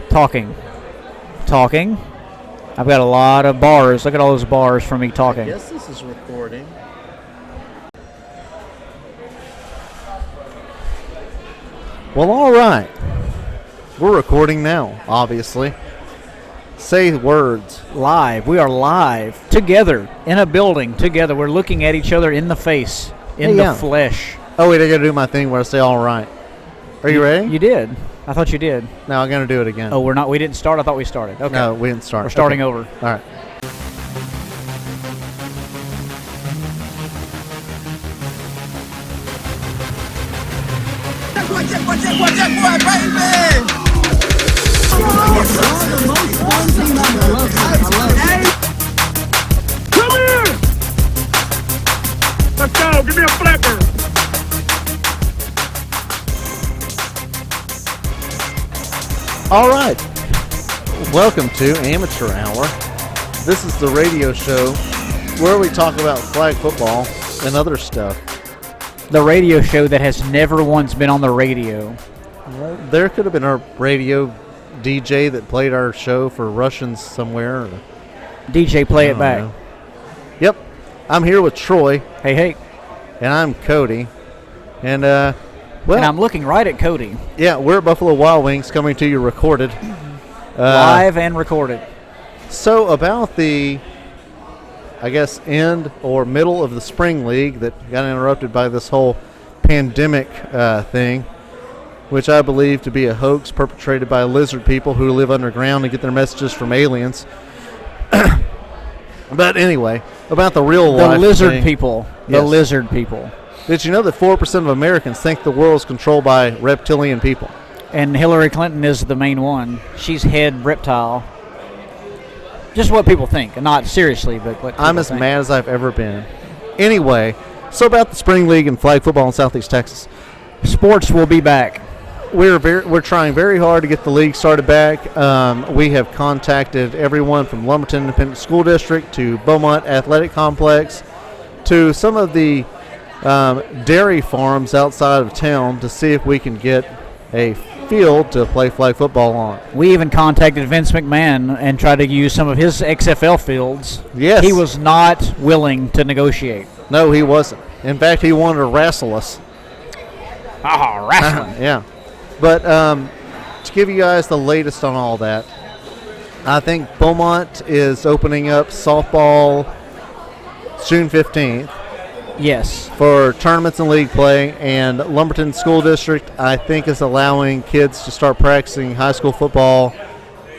Talking. I've got a lot of bars. Look at all those bars from me talking. I guess this is recording. Well, all right. We're recording now, obviously. Say words. Live. We are live. Together. In a building. Together. We're looking at each other in the face. In the flesh. Oh, wait, I got to do my thing where I say all right. Are you ready? You did. I thought you did. No, I'm going to do it again. Oh, we're not. We didn't start? I thought we started. Okay. No, we didn't start. We're starting over. All right. Come here! Let's go. Give me a flipper. All right. Welcome to Amateur Hour. This is the radio show where we talk about flag football and other stuff. The radio show that has never once been on the radio. Well, there could have been a radio DJ that played our show for Russians somewhere. DJ, play it back. Know. Yep. I'm here with Troy. Hey. And I'm Cody. And, well. And I'm looking right at Cody. Yeah, we're at Buffalo Wild Wings coming to you recorded. Live and recorded. So about the, I guess, end or middle of the spring league that got interrupted by this whole pandemic thing, which I believe to be a hoax perpetrated by lizard people who live underground and get their messages from aliens. But anyway, about the real life The lizard thing. people. The Yes. lizard people. Did you know that 4% of Americans think the world is controlled by reptilian people? And Hillary Clinton is the main one. She's head reptile. Just what people think, and not seriously, but what people I'm as think. mad as I've ever been. Anyway, so about the spring league and flag football in Southeast Texas. Sports will be back. We're trying very hard to get the league started back. We have contacted everyone from Lumberton Independent School District to Beaumont Athletic Complex to some of the dairy farms outside of town to see if we can get a field to play flag football on. We even contacted Vince McMahon and tried to use some of his XFL fields. Yes. He was not willing to negotiate. No, he wasn't. In fact, he wanted to wrestle us. Wrestling. Yeah. But to give you guys the latest on all that, I think Beaumont is opening up softball June 15th. Yes. For tournaments and league play, and Lumberton School District, I think, is allowing kids to start practicing high school football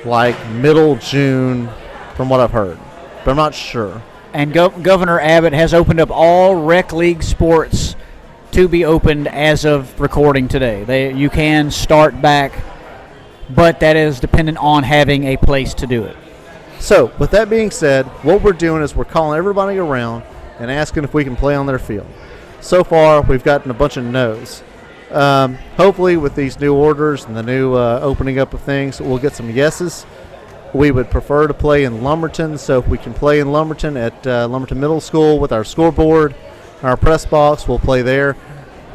like middle June, from what I've heard. But I'm not sure. And Governor Abbott has opened up all rec league sports to be opened as of recording today. You can start back, but that is dependent on having a place to do it. So, with that being said, what we're doing is we're calling everybody around and asking if we can play on their field. So far, we've gotten a bunch of no's. Hopefully, with these new orders and the new opening up of things, we'll get some yeses. We would prefer to play in Lumberton, so if we can play in Lumberton at Lumberton Middle School with our scoreboard, our press box, we'll play there.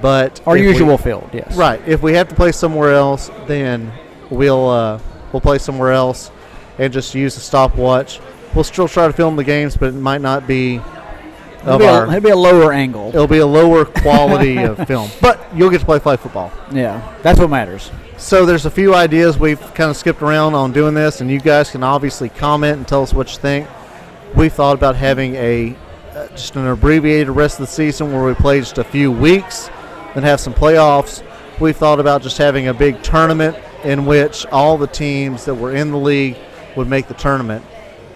But our usual field, yes. Right. If we have to play somewhere else, then we'll play somewhere else and just use a stopwatch. We'll still try to film the games, but it might not be. It'll be a lower angle. It'll be a lower quality of film. But you'll get to play flag football. Yeah, that's what matters. So there's a few ideas we've kind of skipped around on doing this, and you guys can obviously comment and tell us what you think. We thought about having just an abbreviated rest of the season where we play just a few weeks, then have some playoffs. We thought about just having a big tournament in which all the teams that were in the league would make the tournament.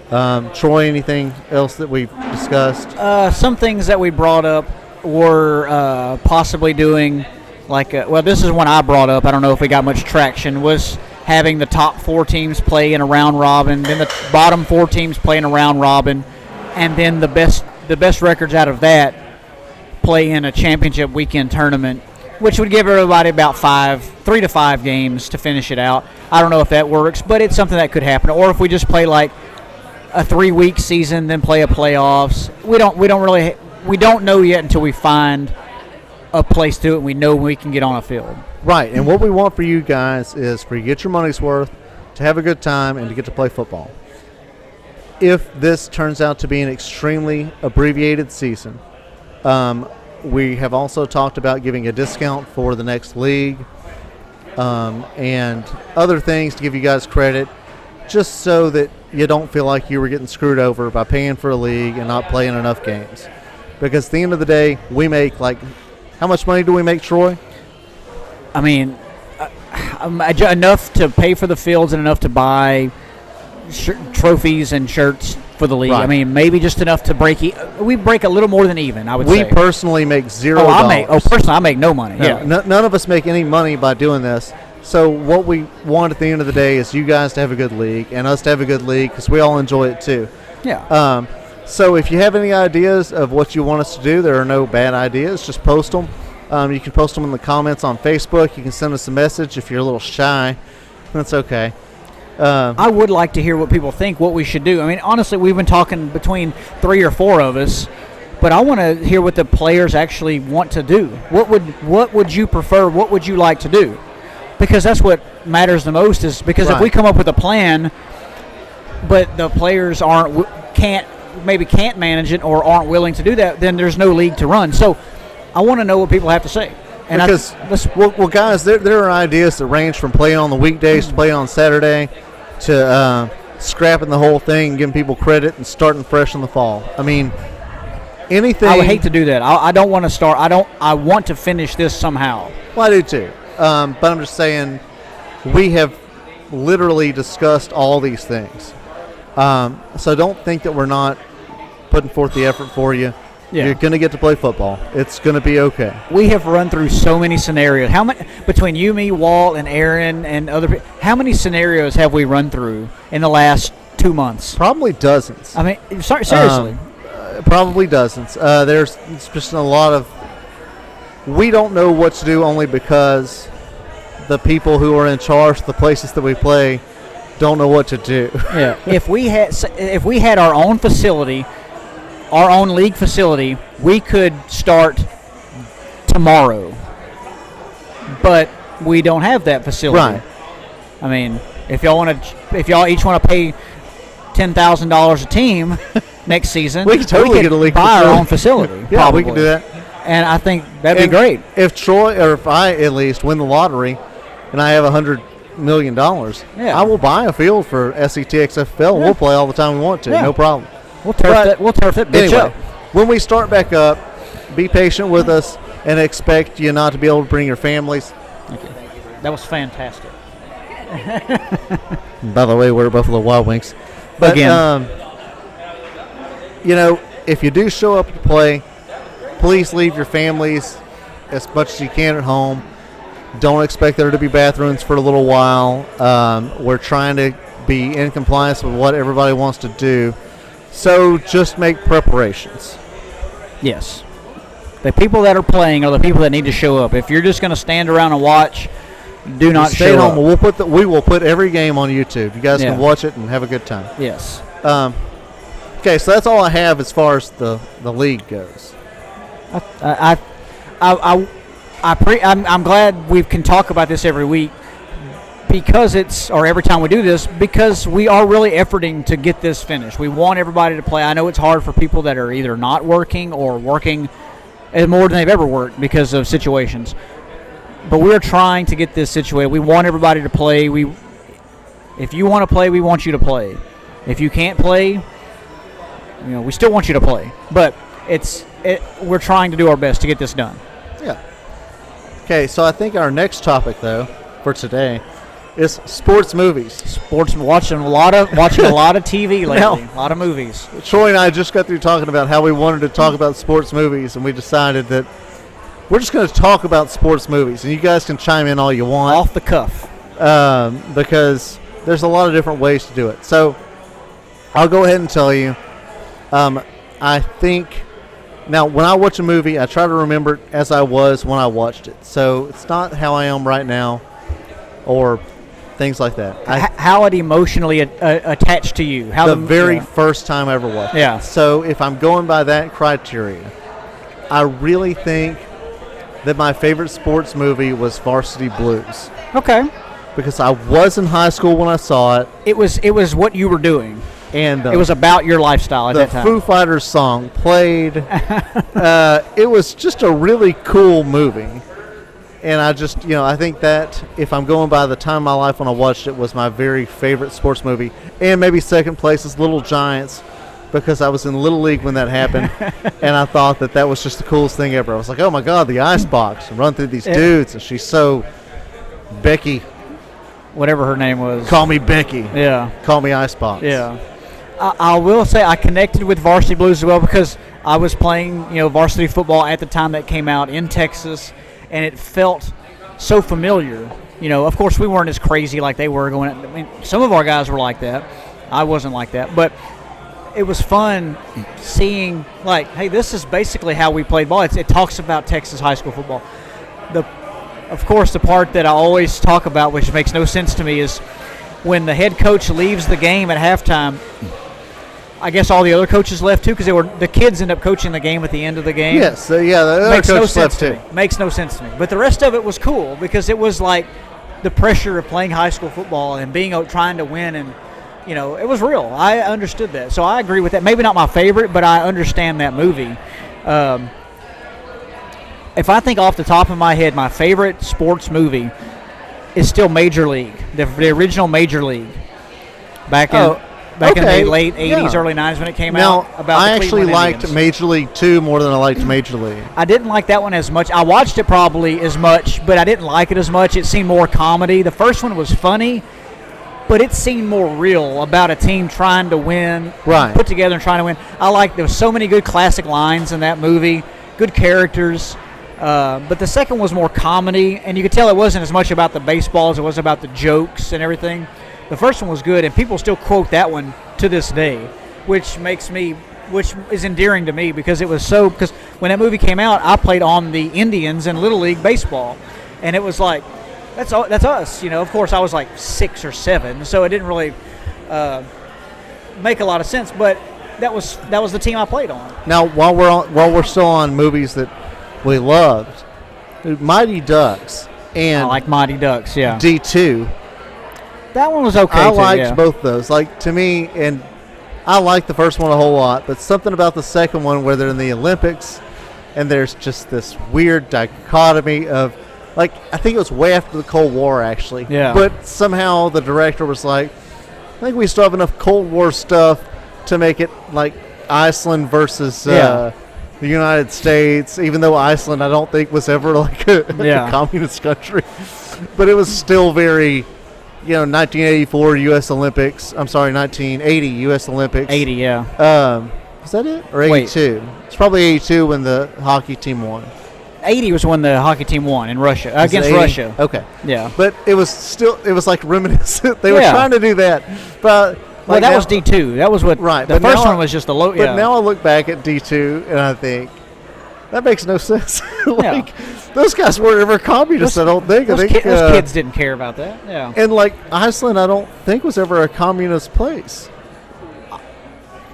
Troy, anything else that we've discussed? Some things that we brought up were possibly doing, this is one I brought up. I don't know if we got much traction, was having the top 4 teams play in a round robin, then the bottom 4 teams play in a round robin, and then the best records out of that play in a championship weekend tournament, which would give everybody about 3 to 5 games to finish it out. I don't know if that works, but it's something that could happen. Or if we just play like a 3-week season, then play a playoffs. We don't know yet until we find a place to do it and we know we can get on a field. Right, and what we want for you guys is for you to get your money's worth to have a good time, and to get to play football. If this turns out to be an extremely abbreviated season, we have also talked about giving a discount for the next league and other things to give you guys credit, just so that you don't feel like you were getting screwed over by paying for a league and not playing enough games. Because at the end of the day, we make how much money do we make, Troy? I mean, enough to pay for the fields and enough to buy trophies and shirts for the league. Right. I mean, maybe just enough to we break a little more than even, I would say. We personally make $0. Personally, I make no money. No, Yeah. none of us make any money by doing this. So what we want at the end of the day is you guys to have a good league and us to have a good league, because we all enjoy it too. Yeah. So if you have any ideas of what you want us to do, there are no bad ideas. Just post them. You can post them in the comments on Facebook. You can send us a message if you're a little shy. That's okay. I would like to hear what people think, what we should do. I mean, honestly, we've been talking between 3 or 4 of us, but I want to hear what the players actually want to do. What would you prefer? What would you like to do? Because that's what matters the most. Is because if we come up with a plan, but the players can't manage it or aren't willing to do that, then there's no league to run. So I want to know what people have to say. And because, guys, there are ideas that range from playing on the weekdays to playing on Saturday to scrapping the whole thing and giving people credit and starting fresh in the fall. I mean, anything. I would hate to do that. I don't want to start. I want to finish this somehow. Well, I do too. But I'm just saying, we have literally discussed all these things. So don't think that we're not putting forth the effort for you. Yeah. You're going to get to play football. It's going to be okay. We have run through so many scenarios. How many between you, me, Walt, and Aaron, and other people? How many scenarios have we run through in the last 2 months? Probably dozens. I mean, seriously. Probably dozens. There's just a lot of. We don't know what to do only because the people who are in charge of the places that we play don't know what to do. Yeah. If we had our own facility, our own league facility, we could start tomorrow. But we don't have that facility. Right. I mean, if y'all each want to pay $10,000 a team next season, we could totally get a league buy facility. our own facility. Yeah, probably. we can do that. And I think that'd be great. If Troy, or if I at least win the lottery, and I have $100 million, I will buy a field for SETXFL. Yeah. We'll play all the time we want to. Yeah. No problem. We'll turf that bitch Anyway, up. when we start back up, be patient with us and expect you not to be able to bring your families. Thank you. That was fantastic. By the way, we're Buffalo Wild Wings. But, Again. if you do show up to play, please leave your families as much as you can at home. Don't expect there to be bathrooms for a little while. We're trying to be in compliance with what everybody wants to do. So just make preparations. Yes. The people that are playing are the people that need to show up. If you're just going to stand around and watch, do not stay show home. up. We will put every game on YouTube. You guys Yeah. can watch it and have a good time. Yes. Okay, so that's all I have as far as the league goes. I'm glad we can talk about this every week or every time we do this, because we are really efforting to get this finished. We want everybody to play. I know it's hard for people that are either not working or working more than they've ever worked because of situations. But we're trying to get this situated. We want everybody to play. If you want to play, we want you to play. If you can't play, we still want you to play. But we're trying to do our best to get this done. Yeah. Okay, so I think our next topic, though, for today is sports movies. Sports, watching a lot of TV lately, Now, a lot of movies. Troy and I just got through talking about how we wanted to talk about sports movies, and we decided that we're just going to talk about sports movies, and you guys can chime in all you want. Off the cuff. Because there's a lot of different ways to do it. So I'll go ahead and tell you, I think, now when I watch a movie, I try to remember it as I was when I watched it. So it's not how I am right now or things like that. How it emotionally attached to you. How the very first time I ever watched it. Yeah. So if I'm going by that criteria, I really think that my favorite sports movie was Varsity Blues. Okay. because I was in high school when I saw it, It was what you were doing. and It was about your lifestyle at the that time. Foo Fighters song played. It was just a really cool movie. And I just, I think that if I'm going by the time of my life when I watched it, was my very favorite sports movie. And maybe second place is Little Giants, because I was in Little League when that happened. And I thought that was just the coolest thing ever. I was like, oh my God, the ice box, and run through these dudes. And she's so Becky. Whatever her name was. Call me Becky. Yeah. Call me Icebox. Yeah. I will say I connected with Varsity Blues as well because I was playing, varsity football at the time that came out in Texas, and it felt so familiar. Of course we weren't as crazy like they were going. I mean, some of our guys were like that. I wasn't like that, but it was fun seeing like, hey, this is basically how we played ball. It talks about Texas high school football. Of course, the part that I always talk about, which makes no sense to me, is when the head coach leaves the game at halftime. I guess all the other coaches left too, because the kids end up coaching the game at the end of the game. Yes, the other Makes no coach sense left to too. me. Makes no sense to me. But the rest of it was cool because it was like the pressure of playing high school football and trying to win, and it was real. I understood that, so I agree with that. Maybe not my favorite, but I understand that movie. If I think off the top of my head, my favorite sports movie is still Major League, the original Major League, back in the late 80s, early 90s when it came out. I actually liked Indians. Major League 2 more than I liked Major League. I didn't like that one as much. I watched it probably as much, but I didn't like it as much. It seemed more comedy. The first one was funny, but it seemed more real about a team trying to win, Right. put together and trying to win. There was so many good classic lines in that movie, good characters. But the second was more comedy, and you could tell it wasn't as much about the baseball as it was about the jokes and everything. The first one was good, and people still quote that one to this day, which is endearing to me because because when that movie came out, I played on the Indians in Little League baseball, and it was like, that's us, Of course, I was like 6 or 7, so it didn't really make a lot of sense, but that was the team I played on. Now, while we're still on movies that we loved, Mighty Ducks and I like Mighty Ducks, yeah. D2. That one was okay. I too, liked yeah. both those. Like, to me, and I liked the first one a whole lot, but something about the second one where they're in the Olympics and there's just this weird dichotomy of, like, I think it was way after the Cold War, actually. Yeah. But somehow the director was like, I think we still have enough Cold War stuff to make it like Iceland versus the United States, even though Iceland I don't think was ever like a communist country. But it was still very, 1984 U.S. Olympics. I'm sorry, 1980 U.S. Olympics. 80, yeah. Was that it? Or 82? It's probably 82 when the hockey team won. 80 was when the hockey team won in Russia, Was it against 80? Russia. Okay. Yeah. But it was like reminiscent. They were trying to do that. But Well, that was D2. That was what. Right. The first one was just the low. But now I look back at D2 and I think that makes no sense. Those guys weren't ever communists. I don't think. Those kids didn't care about that. Yeah. And like Iceland, I don't think was ever a communist place.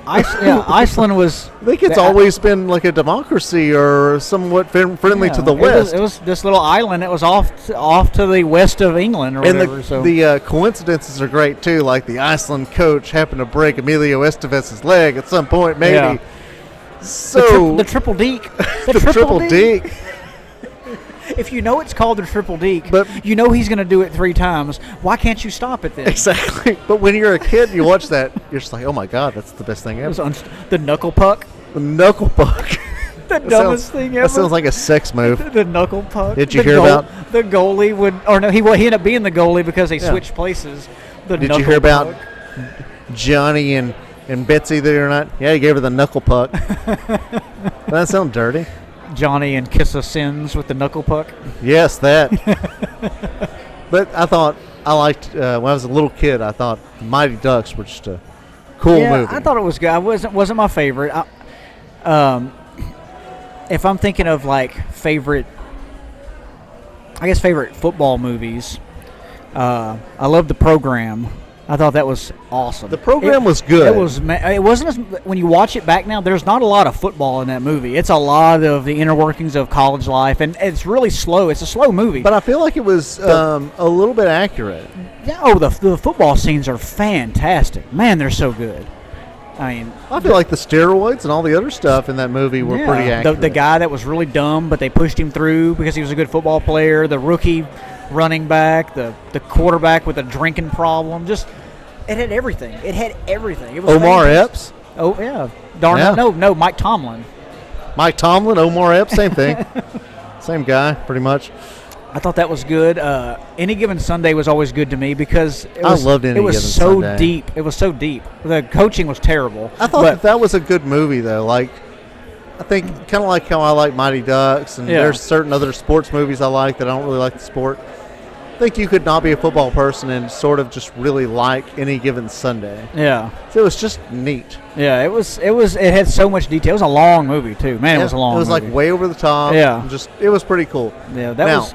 Iceland was. I think it's always been like a democracy or somewhat friendly to the West. It was this little island that was off to the west of England or and whatever. the coincidences are great too. Like the Iceland coach happened to break Emilio Estevez's leg at some point, maybe. Yeah. So the triple deke. the triple deke. If you know it's called the triple deke, but you know he's going to do it 3 times. Why can't you stop it then? Exactly. But when you're a kid, you watch that, you're just like, oh my God, that's the best thing ever. The knuckle puck. The knuckle puck. The dumbest thing ever. That sounds like a sex move. The knuckle puck. Did you hear about the goalie would? Or no, he ended up being the goalie because they switched places. Did you hear about Johnny and Betsy the other night? Yeah, he gave her the knuckle puck. Doesn't that sound dirty? Johnny and Kiss of Sins with the knuckle puck. Yes, that. But I liked when I was a little kid. I thought Mighty Ducks were just a cool movie. I thought it was good. It wasn't my favorite. If I'm thinking of like favorite football movies, I love The Program I thought that was awesome. The program was good. It was. It wasn't as, when you watch it back now. There's not a lot of football in that movie. It's a lot of the inner workings of college life, and it's really slow. It's a slow movie. But I feel like it was a little bit accurate. Yeah, the football scenes are fantastic. Man, they're so good. I mean, I feel like the steroids and all the other stuff in that movie were pretty accurate. The guy that was really dumb, but they pushed him through because he was a good football player. The rookie running back, the quarterback with a drinking problem. Just it had everything. It had everything. It was Omar fantastic. Epps. Oh yeah, darn Yeah. no, Mike Tomlin. Mike Tomlin, Omar Epps, same thing. Same guy, pretty much. I thought that was good. Any Given Sunday was always good to me because it was, loved Any it was Given so Sunday. deep. It was so deep. The coaching was terrible. I thought but that was a good movie, though. Like, I think kind of like how I like Mighty Ducks, and Yeah. there's certain other sports movies I like that I don't really like the sport. I think you could not be a football person and sort of just really like Any Given Sunday. yeah. So it was just neat. Yeah, it had so much detail. It was a long movie too. Man, it was a long It was movie. like way over the top. Yeah. It was pretty cool. Yeah, that Now, was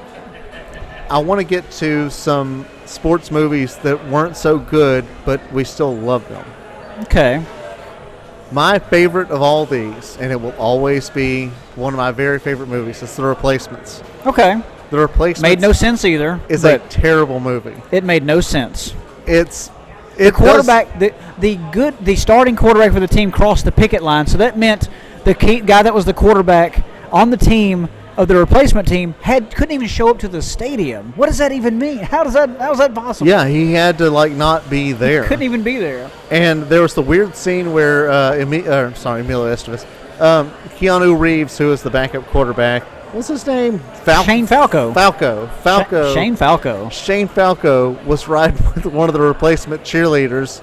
I want to get to some sports movies that weren't so good, but we still love them. okay. My favorite of all these, and it will always be one of my very favorite movies, is The Replacements. Okay. The Replacements Made no sense either. is a but terrible movie. it made no sense. The Quarterback, the starting quarterback for the team crossed the picket line, so that meant the guy that was the quarterback on the team of the replacement team couldn't even show up to the stadium. What does that even mean? How is that possible? Yeah, he had to not be there. Couldn't even be there. And there was the weird scene where Emilio Estevez, Keanu Reeves, who was the backup quarterback, what's his name? Shane Falco. Falco. Shane Falco. Shane Falco was riding with one of the replacement cheerleaders.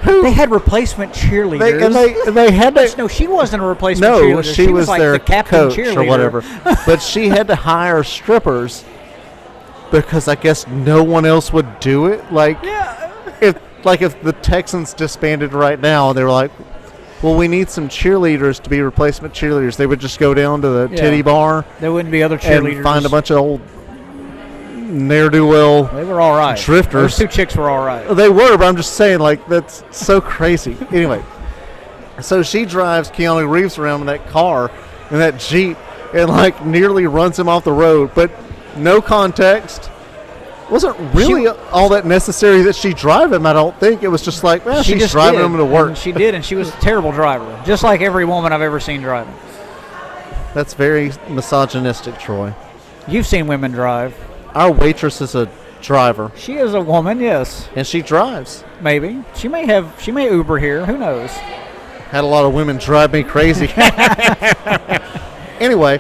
They had replacement cheerleaders. They had to. No, she wasn't a replacement No, cheerleader. she was like their the captain coach cheerleader or whatever. But she had to hire strippers because I guess no one else would do it. Yeah. If the Texans disbanded right now, they were like, well, we need some cheerleaders to be replacement cheerleaders. They would just go down to the Yeah. titty bar There wouldn't be other cheerleaders. and find a bunch of old ne'er-do-well. They were all right. drifters. Those two chicks were all right. They were, but I'm just saying, that's so crazy. Anyway, so she drives Keanu Reeves around in that car, in that Jeep, and, nearly runs him off the road. But no context. Wasn't really all that necessary that she drive him, I don't think. It was just she's just driving did, him to work. and she did, and she was a terrible driver, just like every woman I've ever seen driving. That's very misogynistic, Troy. You've seen women drive. Our waitress is a driver, She is a woman, yes, and she drives. maybe. She may Uber here. Who knows? Had a lot of women drive me crazy. Anyway,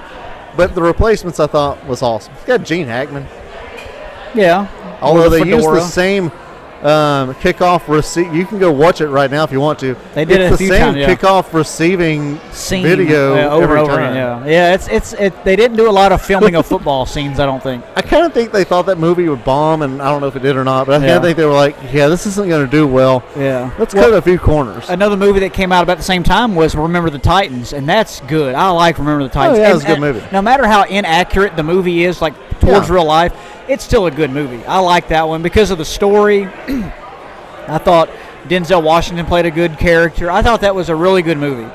but The Replacements I thought was awesome. It's got Gene Hackman. Yeah. Although With they a use the fedora. same kickoff receive, you can go watch it right now if you want to. They did it's it a the few same times, yeah. kickoff receiving Scene, video over every and over time. again. Yeah, they didn't do a lot of filming of football scenes. I don't think. I kind of think they thought that movie would bomb, and I don't know if it did or not, but I kind Yeah. of think they were like, yeah, this isn't going to do well. Yeah. Let's cut a few corners. Another movie that came out about the same time was Remember the Titans, and that's good. I like Remember the Titans. Oh, yeah, And- it's a good and movie. No matter how inaccurate the movie is, towards Yeah. real life, it's still a good movie. I like that one because of the story. I thought Denzel Washington played a good character. I thought that was a really good movie.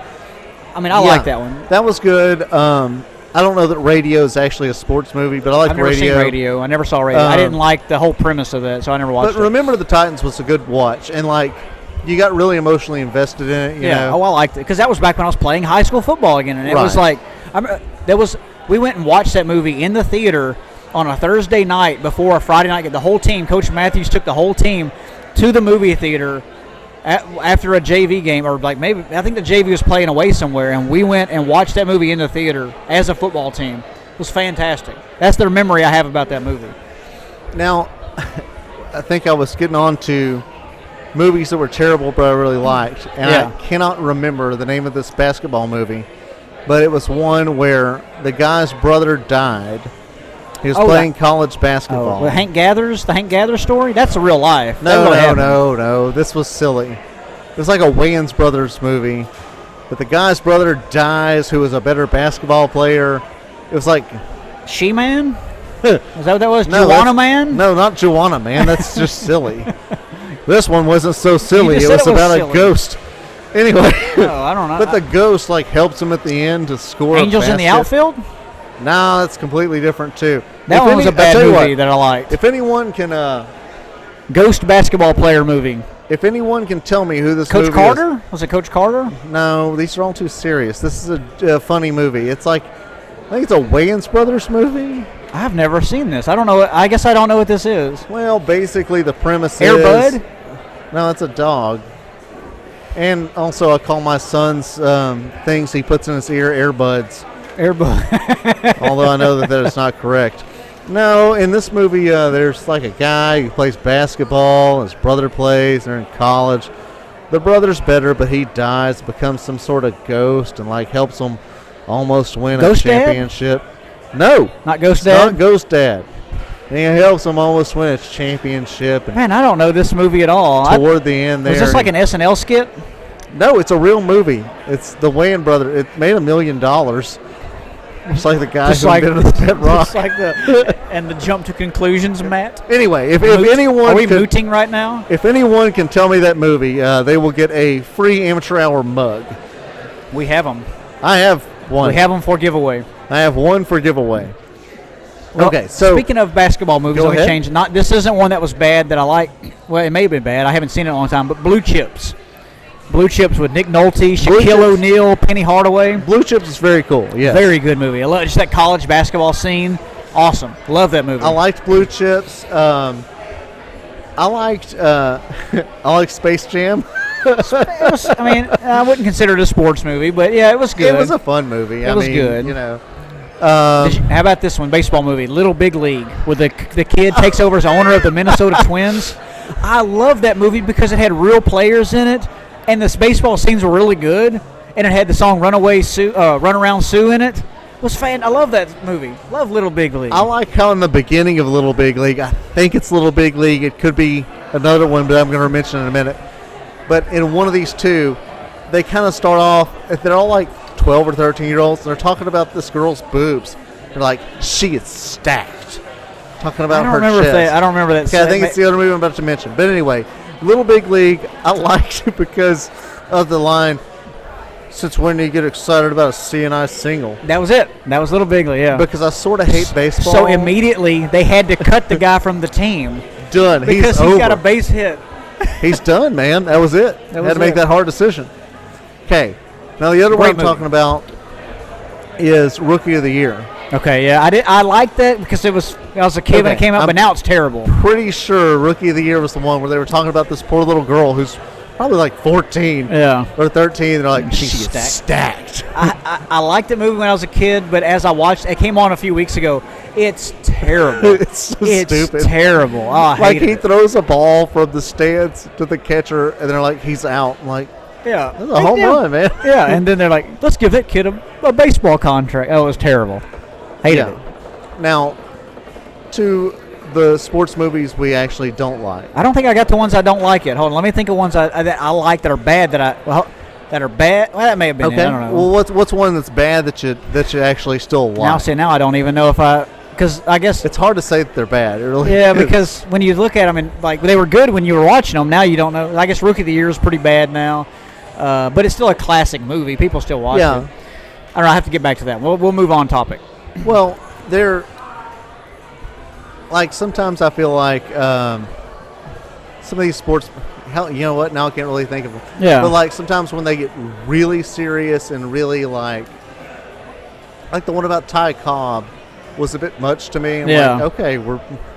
I mean, I Yeah, like that one. That was good. I don't know that Radio is actually a sports movie, but I like I've never Radio. seen Radio. I never saw Radio. I Um, didn't like the whole premise of that, so I never watched But it. Remember the Titans was a good watch, and you got really emotionally invested in it. You Yeah. know? Oh, I liked it because that was back when I was playing high school football again, and it was Right. we went and watched that movie in the theater on a Thursday night before a Friday night. The whole team, Coach Matthews took the whole team to the movie theater after a JV game, or maybe I think the JV was playing away somewhere, and we went and watched that movie in the theater as a football team. It was fantastic. That's the memory I have about that movie. Now, I think I was getting on to movies that were terrible but I really liked, and Yeah. I cannot remember the name of this basketball movie, but it was one where the guy's brother died. He was playing college basketball. The Hank Gathers story? That's a real life. That No, really happened. no. This was silly. It was like a Wayans Brothers movie, but the guy's brother dies, who was a better basketball player. It was like She-Man? Is that what that was? No, Juwanna Man? No, not Juwanna Man. That's just silly. This one wasn't so silly. just It said was it was about silly. a ghost. Anyway, Oh, I don't know. but the ghost like helps him at the end to score. Angels a in the basket. outfield? No, that's completely different too. That If one was a I'll bad tell you movie what, that I liked. if anyone can, Ghost basketball player movie. if anyone can tell me who this Coach movie Carter? Was it Coach Carter? is, no, these are all too serious. This is a funny movie. It's like, I think it's a Wayans Brothers movie. I've never seen this. I don't know. I guess I don't know what this is. Well, basically the premise Air is Bud? No, it's a dog. And also, I call my son's things he puts in his ear earbuds. Air Bud. Although I know that is not correct. No, in this movie, there's like a guy who plays basketball. His brother plays. They're in college. The brother's better, but he dies, becomes some sort of ghost, and like helps him almost win Ghost a Dad? championship. No, Not Ghost it's not Dad? Ghost Dad. And he helps him almost win a championship. And Man, I don't know this movie at all. toward the end, there, Was this like an SNL skit? No, it's a real movie. It's the Wayans Brothers. It made $1 million. It's like the guy Just who like, did the Pet Rock. just like the and the jump to conclusions, Matt. Anyway, if Moot? anyone Are we could, mooting right now? if anyone can tell me that movie, they will get a free amateur hour mug. We have them. I have one. We have them for giveaway. I have one for giveaway. Well, Okay, so speaking of basketball movies, Go let me ahead. change. Not this isn't one that was bad that I like. Well, it may have been bad. I haven't seen it in a long time. But Blue Chips, Blue Chips with Nick Nolte, Blue Shaquille Chips. O'Neal, Penny Hardaway. Blue Chips is very cool. Yes. Very good movie. I love just that college basketball scene. Awesome. Love that movie. I liked Blue Chips. I liked I liked Space Jam. It was, I mean, I wouldn't consider it a sports movie, but yeah, it was good. It was a fun movie. I was mean, good. You know. How about this one, baseball movie, Little Big League, where the kid takes over as owner of the Minnesota Twins. I love that movie because it had real players in it, and the baseball scenes were really good, and it had the song Run Around Sue in it. It was fan. I love that movie. Love Little Big League. I like how in the beginning of Little Big League, I think it's Little Big League. It could be another one, but I'm going to mention in a minute. But in one of these two, they kind of start off, they're all like 12 or 13-year-olds, and they're talking about this girl's boobs. They're like, she is stacked. Talking about I don't her remember chest. I don't remember that. Okay, I think it's the other movie I'm about to mention. But anyway, Little Big League, I liked it because of the line, since when do you get excited about a CNI single? That was it. That was Little Big League, yeah. Because I sort of hate baseball. So immediately they had to cut the guy from the team done. because he's he's got a over. base hit. He's done, man. That was it. That was Had to make it. that hard decision. Okay. Now the other Great one I'm movie. talking about is Rookie of the Year. Okay, yeah, I liked that because I was a kid when it Okay, came out, I'm- but now it's terrible. Pretty sure Rookie of the Year was the one where they were talking about this poor little girl who's probably like 14 Yeah. or 13. They're like, She's she's stacked. stacked. I liked the movie when I was a kid, but as I watched, it came on a few weeks ago. It's terrible. It's so it's stupid. terrible. Oh, I Like hate he it. throws a ball from the stands to the catcher, and they're like, he's out. I'm like, Yeah, that's a home run, man. Yeah, and then they're like, let's give that kid a baseball contract. Oh, it was terrible. Hated it. Now, to the sports movies we actually don't like. I don't think I got the ones I don't like yet. Hold on, let me think of ones that I like that are bad that are bad. Well, that may have been. Okay. It. I don't know. Well, what's one that's bad that you actually still like? now I don't even know if because I guess It's hard to say that they're bad. It really yeah, is. because when you look at them and like they were good when you were watching them. Now you don't know. I guess Rookie of the Year is pretty bad now, but it's still a classic movie. People still watch it. I don't know. I have to get back to that. We'll move on topic. Well, they're like sometimes I feel like some of these sports. Hell, you know what? Now I can't really think of them. Yeah. But like sometimes when they get really serious and really like the one about Ty Cobb was a bit much to me. I'm Yeah. like, okay,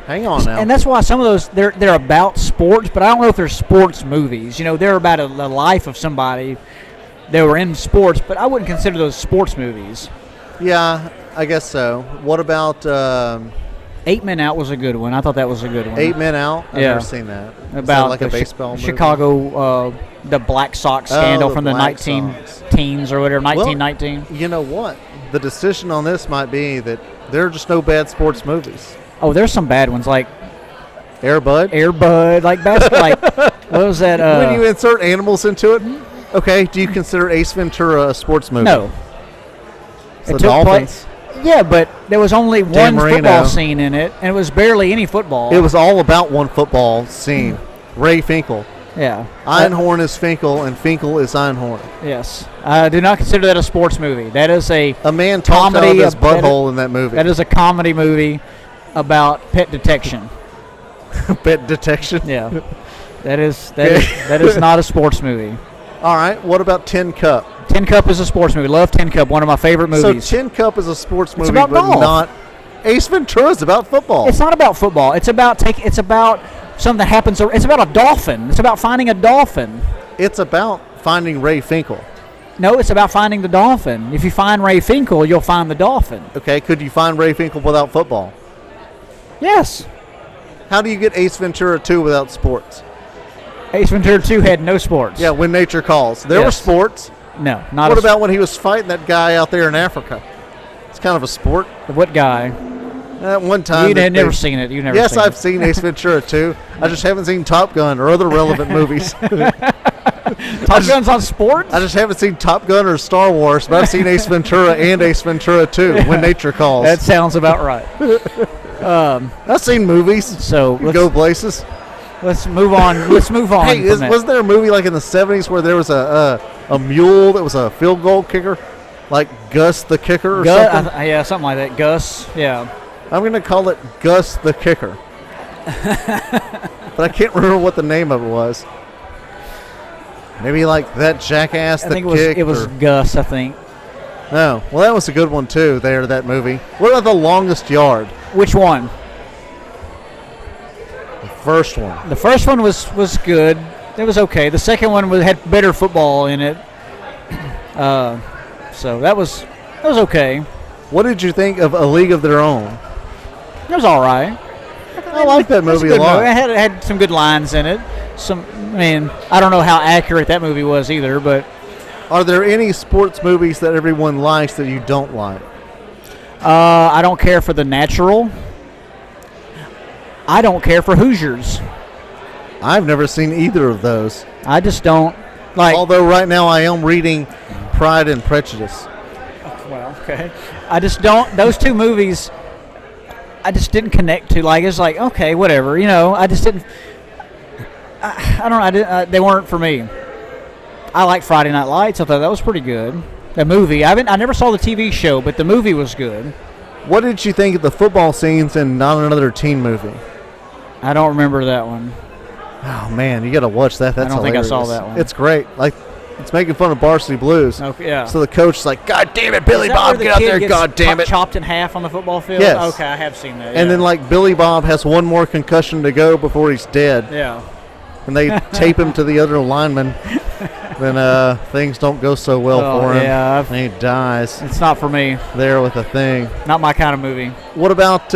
hang on now. And that's why some of those they're about sports, but I don't know if they're sports movies. You know, they're about a life of somebody. They were in sports, but I wouldn't consider those sports movies. Yeah, I guess so. What about 8 Men Out was a good one. I thought that was a good one. 8 Men Out? I've Yeah. never seen that. Is that About like a the baseball movie? Chicago, the Black Sox scandal the from the Black 19 Sox. teens or whatever, 1919. You know what? The decision on this might be that there are just no bad sports movies. Oh, there's some bad ones like Air Bud? Air Bud, like basketball. Like what was that? When you insert animals into it, okay, do you consider Ace Ventura a sports movie? no. It's the It took Dolphins. Yeah, but there was only one Marino. football scene in it, and it was barely any football. It was all about one football scene. Ray Finkel. Yeah. Einhorn is Finkel, and Finkel is Einhorn. Yes. I do not consider that a sports movie. That is a man talked out of comedy his butthole in that movie. That is a comedy movie about pet detection. Pet detection. Yeah. That is not a sports movie. All right. What about Tin Cup? Tin Cup is a sports movie. Love Tin Cup. One of my favorite movies. So Tin Cup is a sports movie, about but golf. not. Ace Ventura is about football. It's not about football. It's about something that happens. It's about a dolphin. It's about finding a dolphin. It's about finding Ray Finkel. No, it's about finding the dolphin. If you find Ray Finkel, you'll find the dolphin. Okay. Could you find Ray Finkel without football? Yes. How do you get Ace Ventura 2 without sports? Ace Ventura 2 had no sports. Yeah, When Nature Calls. There were Yes. sports. No, not What about when he was fighting that guy out there in Africa? It's kind of a sport. what guy? At one time. You had never seen it. You never. Yes, seen I've it. seen Ace Ventura 2. I just haven't seen Top Gun or other relevant movies. Top Gun's on sports. I just haven't seen Top Gun or Star Wars, but I've seen Ace Ventura and Ace Ventura 2, When Nature Calls. That sounds about right. I've seen movies. So Go places. let's move on. Let's move on. Hey, from that. wasn't there a movie like in the 70s where there was a mule that was a field goal kicker? Like Gus the Kicker or something? Yeah, something like that. Gus. Yeah. I'm going to call it Gus the Kicker. But I can't remember what the name of it was. Maybe like That Jackass I the think Kick. it was or- Gus. I think. No. Well, that was a good one too. That movie. What about The Longest Yard? Which one? The first one. The first one was good. It was okay. The second one had better football in it. So that was okay. What did you think of A League of Their Own? It was all right. I like that It was movie a good lot. movie. It had some good lines in it. I don't know how accurate that movie was either, but Are there any sports movies that everyone likes that you don't like? I don't care for The Natural. I don't care for Hoosiers. I've never seen either of those. I just don't like. Although right now I am reading Pride and Prejudice. Well, okay. I just don't. Those two movies, I just didn't connect to. Like, it's like, okay, whatever. I just didn't. I don't know. They weren't for me. I like Friday Night Lights. I thought that was pretty good. The movie. I never saw the TV show, but the movie was good. What did you think of the football scenes in Not Another Teen Movie? I don't remember that one. Oh man, you got to watch that. That's I don't think I hilarious. saw that one. It's great. Like, it's making fun of Varsity Blues. Okay, yeah. So the coach is like, "God damn it, Billy Is that Bob, where the get out kid there! gets God damn it!" chopped in half on the football field? Yes. Okay, I have seen that. And yeah. then like Billy Bob has one more concussion to go before he's dead, Yeah. and they tape him to the other lineman. Then things don't go so well Oh, for him. yeah, and he dies It's not for me. there with a thing. Not my kind of movie. What about?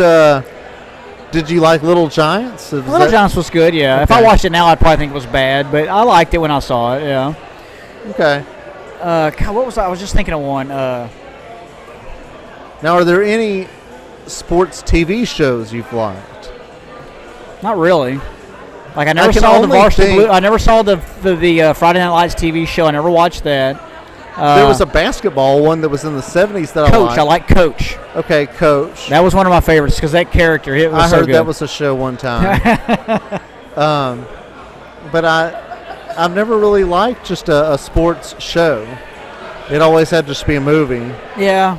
Did you like Little Giants? Is Little that- Giants was good, yeah. If I Okay. watched it now, I'd probably think it was bad, but I liked it when I saw it, yeah. Okay. God, what was I was just thinking of one. Now, are there any sports TV shows you've liked? Not really. Like I never can saw the only Varsity think- Blue. I never saw the Friday Night Lights TV show. I never watched that. There was a basketball one that was in the 70s that Coach. I I liked. like Coach. Okay, Coach. That was one of my favorites because that character. It was I so heard good. that was a show one time. But I've never really liked just a sports show. It always had to just be a movie. Yeah.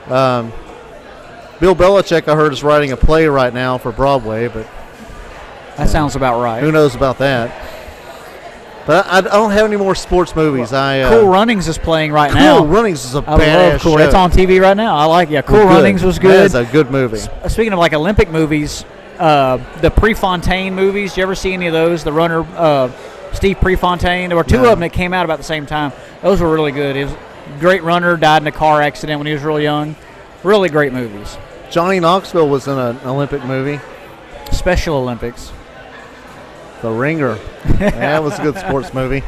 Bill Belichick, I heard, is writing a play right now for Broadway, but That sounds about right. who knows about that. But I don't have any more sports movies. Cool Runnings is playing right Cool now. Runnings is a I badass love Cool. show. It's on TV right now. I like. Yeah, Cool Good. Runnings was That good. is a good movie. Speaking of like Olympic movies, the Prefontaine movies. You ever see any of those? The runner, Steve Prefontaine. There were two No. of them that came out about the same time. Those were really good. He was a great runner. Died in a car accident when he was really young. Really great movies. Johnny Knoxville was in an Olympic movie. Special Olympics. The Ringer. That was a good sports movie.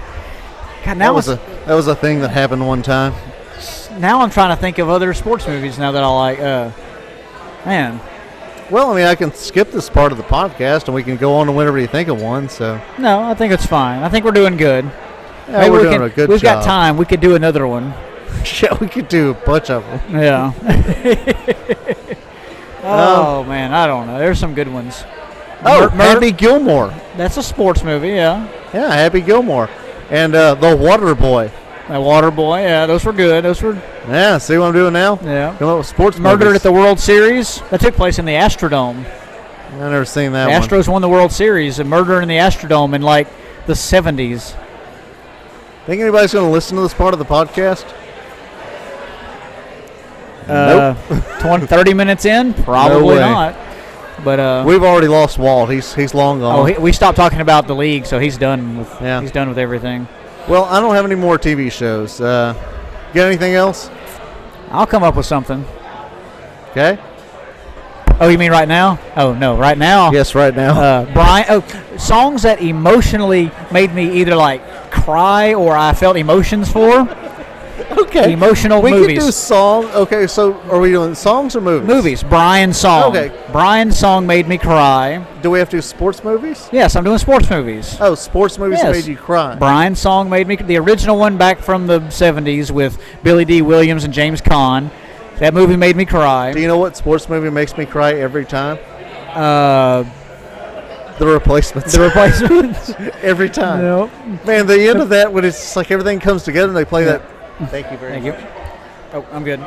God, now That was a thing that happened one time. now I'm trying to think of other sports movies now that I like. Man, Well, I mean, I can skip this part of the podcast and we can go on to whenever you think of one. So no, I think it's fine. I think we're doing good. yeah, Maybe we're we doing can- a good We've job. got time. We could do another one. Yeah, we could do a bunch of them. Yeah. Oh man, I don't know. There's some good ones. Oh, Murder- Happy Gilmore. That's a sports movie, yeah. Yeah, Happy Gilmore. And The Water Boy. That Waterboy, yeah, those were good. Those were, Yeah, see what I'm doing now? yeah. Come up with sports Murdered movies. at the World Series. That took place in the Astrodome. I've never seen that The one. Astros won the World Series. And Murder in the Astrodome in like the 70s. Think anybody's going to listen to this part of the podcast? 30 minutes in? Probably way. not. But We've already lost Walt. He's long gone. we stopped talking about the league, so he's done with Yeah. he's done with everything. Well, I don't have any more TV shows. Got anything else? I'll come up with something. Okay. Oh, you mean right now? Oh no, right now. Yes, right now. Brian. Oh, songs that emotionally made me either like cry or I felt emotions for. Okay. Emotional we movies. can do song. Okay, so are we doing songs or movies? Movies. Brian's song. Okay. Brian's song made me cry. Do we have to do sports movies? Yes, I'm doing sports movies. Oh, sports movies that Yes. made you cry. Brian's song made me the original one back from the 70s with Billy D. Williams and James Caan. That movie made me cry. Do you know what sports movie makes me cry every time? Uh, The Replacements. the replacements. every time. No. Man, the end of that when it's just like everything comes together and they play that. Thank you very Thank much. you. Oh, I'm good.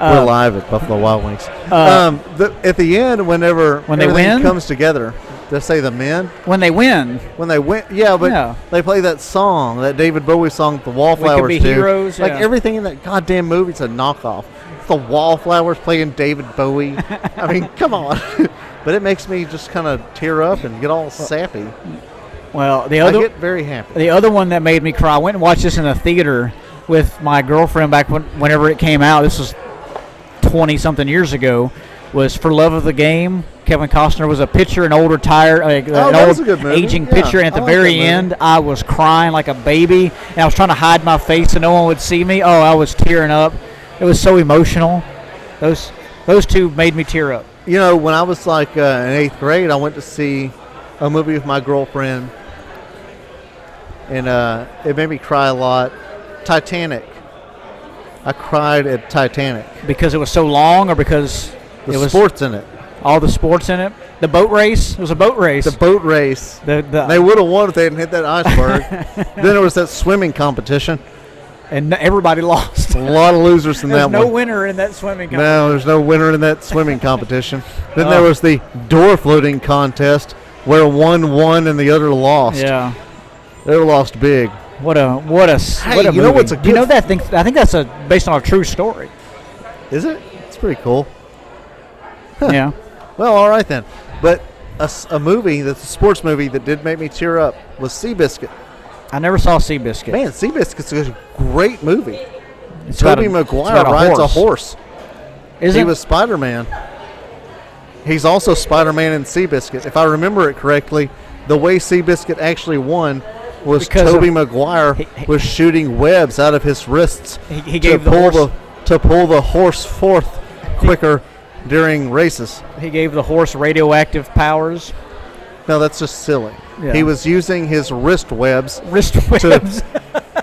We're live at Buffalo Wild Wings. At the end, whenever When they everything win? comes together, let's say the men, When they win, when they win, yeah, but Yeah. they play that song, that David Bowie song, The Wallflowers Be do. Heroes, Like yeah. everything in that goddamn movie's a knockoff. It's the Wallflowers playing David Bowie. I mean, come on. But it makes me just kind of tear up and get all sappy. well, the I other get very happy. the other one that made me cry. I went and watched this in the theater with my girlfriend back whenever it came out. This was 20-something years ago. Was For Love of the Game. Kevin Costner was a pitcher, an old retired, an that was old a good movie. aging Yeah, pitcher. And at I the like that very movie. end, I was crying like a baby, and I was trying to hide my face so no one would see me. Oh, I was tearing up. It was so emotional. Those two made me tear up. You know, when I was like in 8th grade, I went to see a movie with my girlfriend, and it made me cry a lot. Titanic. I cried at Titanic. Because it was so long, or because The it was sports in it. all the sports in it. The boat race. It was a boat race. The boat race. The They would have won if they hadn't hit that iceberg. Then there was that swimming competition. and everybody lost. A lot of losers in There's that no one. winner in that swimming competition. No, there's no winner in that swimming competition. Then Oh. there was the door floating contest where one won and the other lost. Yeah. They lost big. What a Hey, what a you know movie. what's a Do you good- know that thing? I think that's based on a true story. Is it? It's pretty cool. Yeah. Well, all right then. But a movie that's a sports movie that did make me tear up was Seabiscuit. I never saw Seabiscuit. Man, Seabiscuit's a great movie. It's about Toby it's Maguire about rides a horse. Is He it? was Spider-Man. He's also Spider-Man in Seabiscuit. If I remember it correctly, the way Seabiscuit actually won was Because Toby of- Maguire he- was shooting webs out of his wrists He to gave the pull horse. to pull the horse forth quicker during races. He gave the horse radioactive powers. No, that's just silly. Yeah. He was using his wrist webs Wrist webs.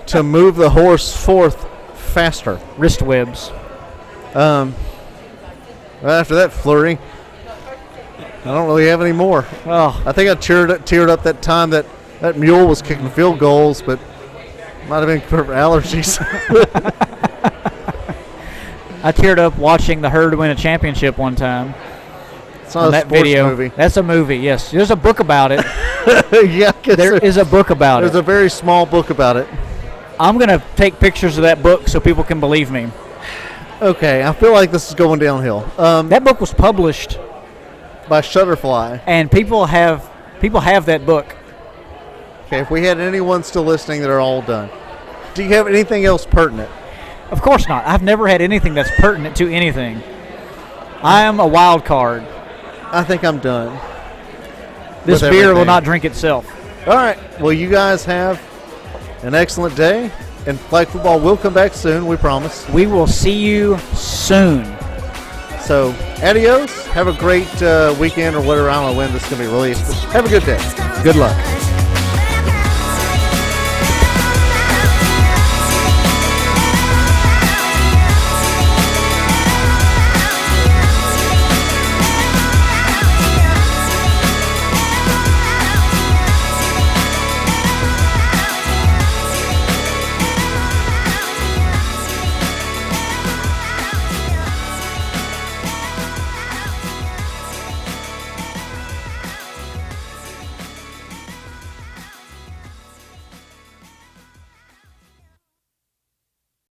to move the horse forth faster. Wrist webs. Right after that flurry, I don't really have any more. Oh, I think I teared up that time that mule was kicking field goals, but might have been for allergies. I teared up watching the Herd win a championship one time. It's not On a that sports video. movie. That's a movie. Yes, there's a book about it. Yeah, 'cause There is a book about there's it. a very small book about it. I'm gonna take pictures of that book so people can believe me. Okay, I feel like this is going downhill. That book was published, By Shutterfly. and people have that book. Okay, if we had anyone still listening, that are all done. Do you have anything else pertinent? Of course not. I've never had anything that's pertinent to anything. I am a wild card. I think I'm done. This With beer will everything. not drink itself. All right. Well, you guys have an excellent day, and flag football will come back soon, we promise. We will see you soon. So, adios. Have a great weekend or whatever. I don't know when this is going to be released. But have a good day. Good luck.